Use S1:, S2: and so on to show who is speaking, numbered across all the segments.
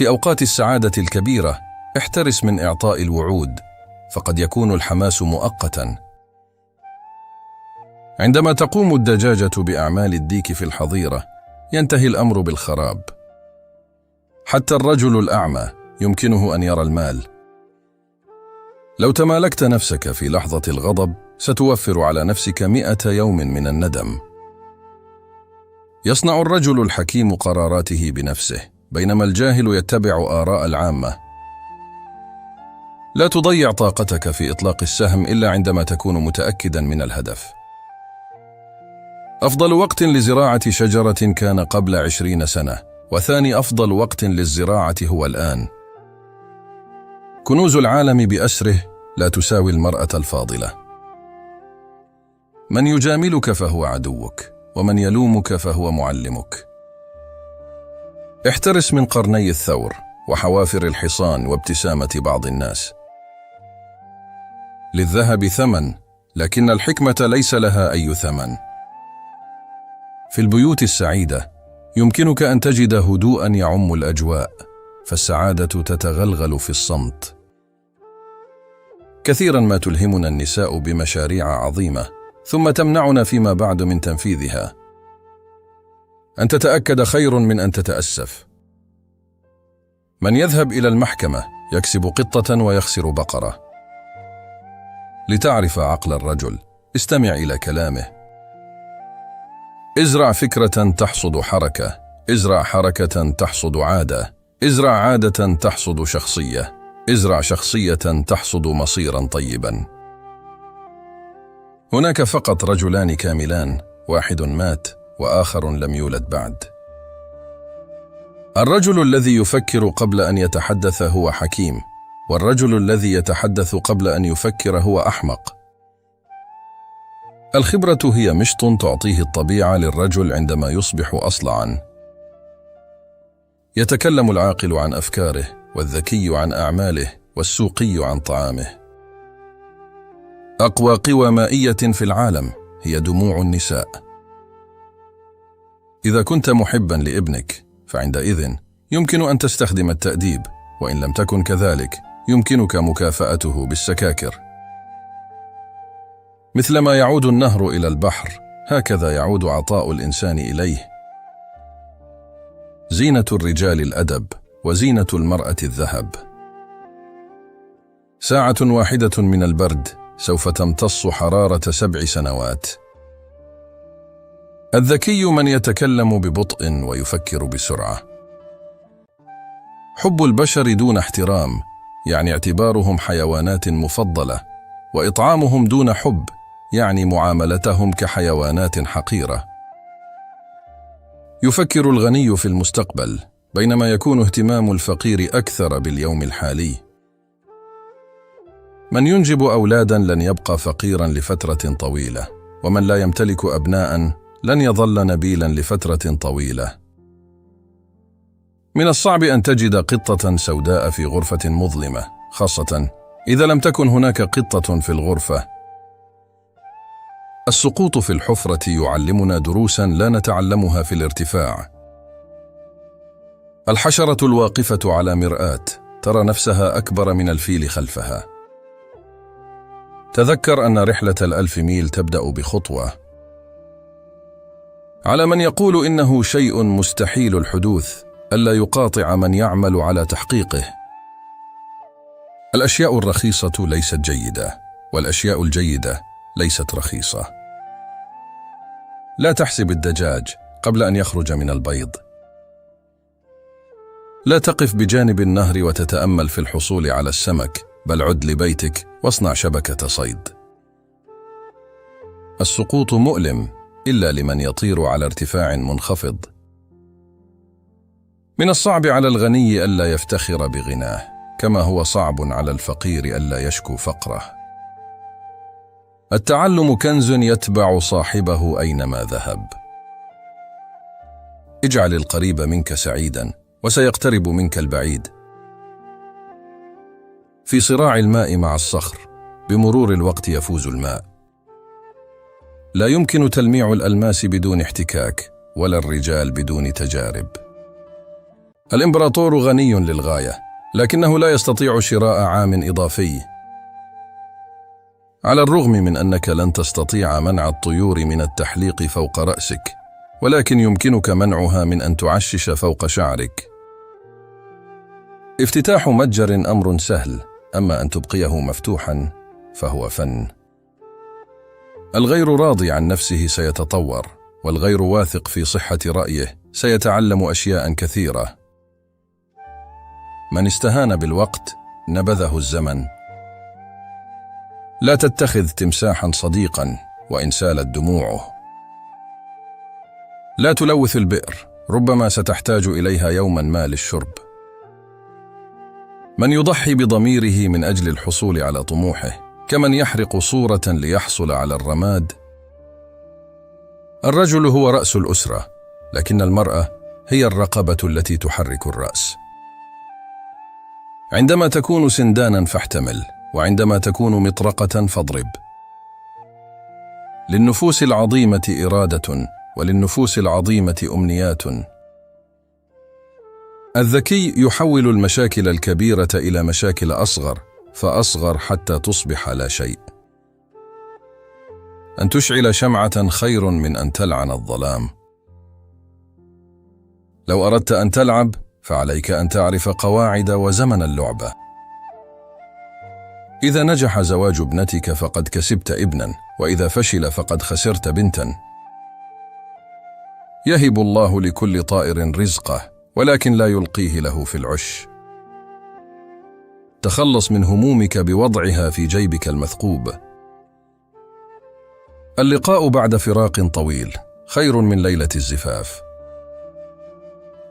S1: في أوقات السعادة الكبيرة احترس من إعطاء الوعود، فقد يكون الحماس مؤقتاً. عندما تقوم الدجاجة بأعمال الديك في الحظيرة ينتهي الأمر بالخراب. حتى الرجل الأعمى يمكنه أن يرى المال. لو تمالكت نفسك في لحظة الغضب ستوفر على نفسك 100 يوم من الندم. يصنع الرجل الحكيم قراراته بنفسه، بينما الجاهل يتبع آراء العامة. لا تضيع طاقتك في إطلاق السهم إلا عندما تكون متأكدا من الهدف. أفضل وقت لزراعة شجرة كان قبل 20 سنة، وثاني أفضل وقت للزراعة هو الآن. كنوز العالم بأسره لا تساوي المرأة الفاضلة. من يجاملك فهو عدوك، ومن يلومك فهو معلمك. احترس من قرني الثور وحوافر الحصان وابتسامة بعض الناس. للذهب ثمن، لكن الحكمة ليس لها أي ثمن. في البيوت السعيدة يمكنك أن تجد هدوءا يعم الأجواء، فالسعادة تتغلغل في الصمت. كثيرا ما تلهمنا النساء بمشاريع عظيمة ثم تمنعنا فيما بعد من تنفيذها. أن تتأكد خير من أن تتأسف. من يذهب إلى المحكمة يكسب قطة ويخسر بقرة. لتعرف عقل الرجل استمع إلى كلامه. ازرع فكرة تحصد حركة، ازرع حركة تحصد عادة، ازرع عادة تحصد شخصية، ازرع شخصية تحصد مصيرا طيبا. هناك فقط رجلان كاملان، واحد مات وآخر لم يولد بعد. الرجل الذي يفكر قبل أن يتحدث هو حكيم، والرجل الذي يتحدث قبل أن يفكر هو أحمق. الخبرة هي مشط تعطيه الطبيعة للرجل عندما يصبح أصلعا. يتكلم العاقل عن أفكاره، والذكي عن أعماله، والسوقي عن طعامه. أقوى قوى مائية في العالم هي دموع النساء. إذا كنت محبا لابنك فعندئذ يمكن أن تستخدم التأديب، وإن لم تكن كذلك يمكنك مكافأته بالسكاكر. مثلما يعود النهر إلى البحر هكذا يعود عطاء الإنسان إليه. زينة الرجال الأدب، وزينة المرأة الذهب. ساعة واحدة من البرد سوف تمتص حرارة 7 سنوات. الذكي من يتكلم ببطء ويفكر بسرعة. حب البشر دون احترام يعني اعتبارهم حيوانات مفضلة، وإطعامهم دون حب يعني معاملتهم كحيوانات حقيرة. يفكر الغني في المستقبل، بينما يكون اهتمام الفقير أكثر باليوم الحالي. من ينجب أولادا لن يبقى فقيرا لفترة طويلة، ومن لا يمتلك أبناء لن يظل نبيلا لفترة طويلة. من الصعب أن تجد قطة سوداء في غرفة مظلمة، خاصة إذا لم تكن هناك قطة في الغرفة. السقوط في الحفرة يعلمنا دروسا لا نتعلمها في الارتفاع. الحشرة الواقفة على مرآة ترى نفسها أكبر من الفيل خلفها. تذكر أن رحلة 1000 ميل تبدأ بخطوة. على من يقول إنه شيء مستحيل الحدوث ألا يقاطع من يعمل على تحقيقه. الأشياء الرخيصة ليست جيدة، والأشياء الجيدة ليست رخيصة. لا تحسب الدجاج قبل أن يخرج من البيض. لا تقف بجانب النهر وتتأمل في الحصول على السمك، بل عد لبيتك واصنع شبكة صيد. السقوط مؤلم إلا لمن يطير على ارتفاع منخفض. من الصعب على الغني ألا يفتخر بغناه، كما هو صعب على الفقير ألا يشكو فقره. التعلم كنز يتبع صاحبه أينما ذهب. اجعل القريب منك سعيدا وسيقترب منك البعيد. في صراع الماء مع الصخر بمرور الوقت يفوز الماء. لا يمكن تلميع الألماس بدون احتكاك، ولا الرجال بدون تجارب. الإمبراطور غني للغاية، لكنه لا يستطيع شراء عام إضافي. على الرغم من أنك لن تستطيع منع الطيور من التحليق فوق رأسك، ولكن يمكنك منعها من أن تعشش فوق شعرك. افتتاح متجر أمر سهل، أما أن تبقيه مفتوحا فهو فن. الغير راضي عن نفسه سيتطور، والغير واثق في صحة رأيه سيتعلم أشياء كثيرة. من استهان بالوقت نبذه الزمن. لا تتخذ تمساحا صديقا وإن سالت دموعه. لا تلوث البئر، ربما ستحتاج إليها يوما ما للشرب. من يضحي بضميره من أجل الحصول على طموحه كمن يحرق صورة ليحصل على الرماد. الرجل هو رأس الأسرة، لكن المرأة هي الرقبة التي تحرك الرأس. عندما تكون سندانا فاحتمل، وعندما تكون مطرقة فاضرب. للنفوس العظيمة إرادة، وللنفوس العظيمة أمنيات. الذكي يحول المشاكل الكبيرة إلى مشاكل أصغر، فأصغر حتى تصبح لا شيء. أن تشعل شمعة خير من أن تلعن الظلام. لو أردت أن تلعب فعليك أن تعرف قواعد وزمن اللعبة. إذا نجح زواج ابنتك فقد كسبت ابنا، وإذا فشل فقد خسرت بنتا. يهب الله لكل طائر رزقه، ولكن لا يلقيه له في العش. تخلص من همومك بوضعها في جيبك المثقوب. اللقاء بعد فراق طويل خير من ليلة الزفاف.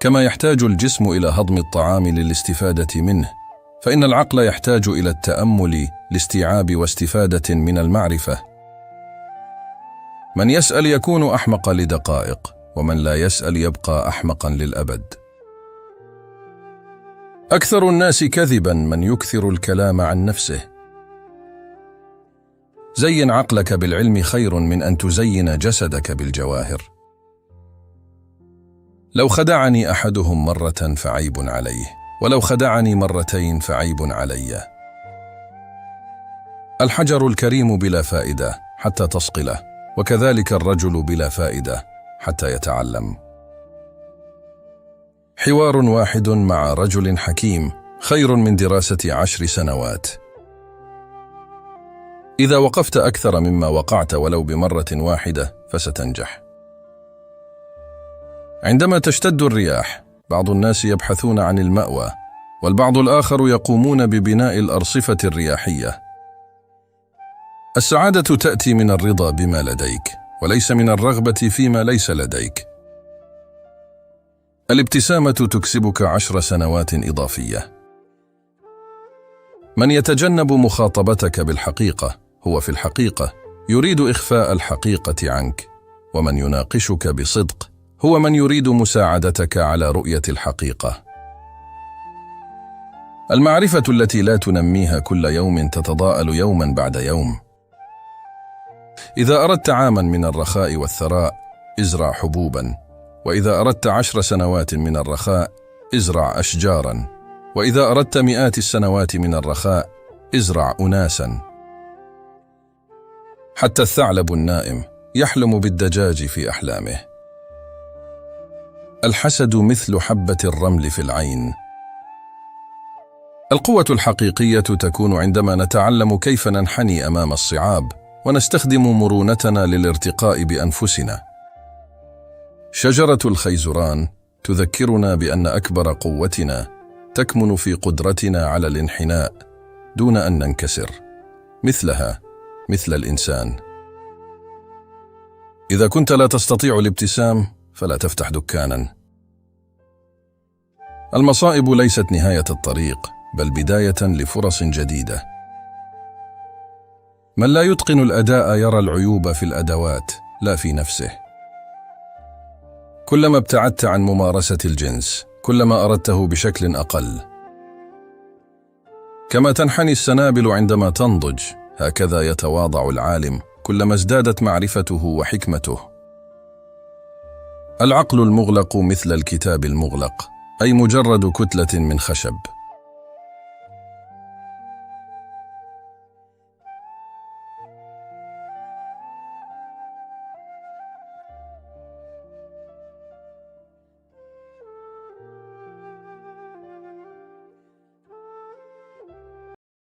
S1: كما يحتاج الجسم إلى هضم الطعام للاستفادة منه، فإن العقل يحتاج إلى التأمل لاستيعاب واستفادة من المعرفة. من يسأل يكون أحمق لدقائق، ومن لا يسأل يبقى أحمقا للأبد. أكثر الناس كذبا من يكثر الكلام عن نفسه. زين عقلك بالعلم خير من أن تزين جسدك بالجواهر. لو خدعني أحدهم مرة فعيب عليه، ولو خدعني مرتين فعيب علي. الحجر الكريم بلا فائدة حتى تصقله، وكذلك الرجل بلا فائدة حتى يتعلم. حوار واحد مع رجل حكيم خير من دراسة 10 سنوات. إذا وقفت أكثر مما وقعت ولو بمرة واحدة فستنجح. عندما تشتد الرياح بعض الناس يبحثون عن المأوى، والبعض الآخر يقومون ببناء الأرصفة الرياحية. السعادة تأتي من الرضا بما لديك، وليس من الرغبة فيما ليس لديك. الابتسامة تكسبك 10 سنوات إضافية. من يتجنب مخاطبتك بالحقيقة هو في الحقيقة يريد إخفاء الحقيقة عنك، ومن يناقشك بصدق هو من يريد مساعدتك على رؤية الحقيقة. المعرفة التي لا تنميها كل يوم تتضاءل يوما بعد يوم. إذا أردت عاما من الرخاء والثراء ازرع حبوبا، وإذا أردت 10 سنوات من الرخاء ازرع أشجارا، وإذا أردت 100 السنوات من الرخاء ازرع أناسا. حتى الثعلب النائم يحلم بالدجاج في أحلامه. الحسد مثل حبة الرمل في العين. القوة الحقيقية تكون عندما نتعلم كيف ننحني أمام الصعاب، ونستخدم مرونتنا للارتقاء بأنفسنا. شجرة الخيزران تذكرنا بأن أكبر قوتنا تكمن في قدرتنا على الانحناء دون أن ننكسر، مثلها مثل الإنسان. إذا كنت لا تستطيع الابتسام فلا تفتح دكانا. المصائب ليست نهاية الطريق، بل بداية لفرص جديدة. من لا يتقن الأداء يرى العيوب في الأدوات لا في نفسه. كلما ابتعدت عن ممارسة الجنس كلما أردته بشكل أقل. كما تنحني السنابل عندما تنضج، هكذا يتواضع العالم كلما ازدادت معرفته وحكمته. العقل المغلق مثل الكتاب المغلق، أي مجرد كتلة من خشب.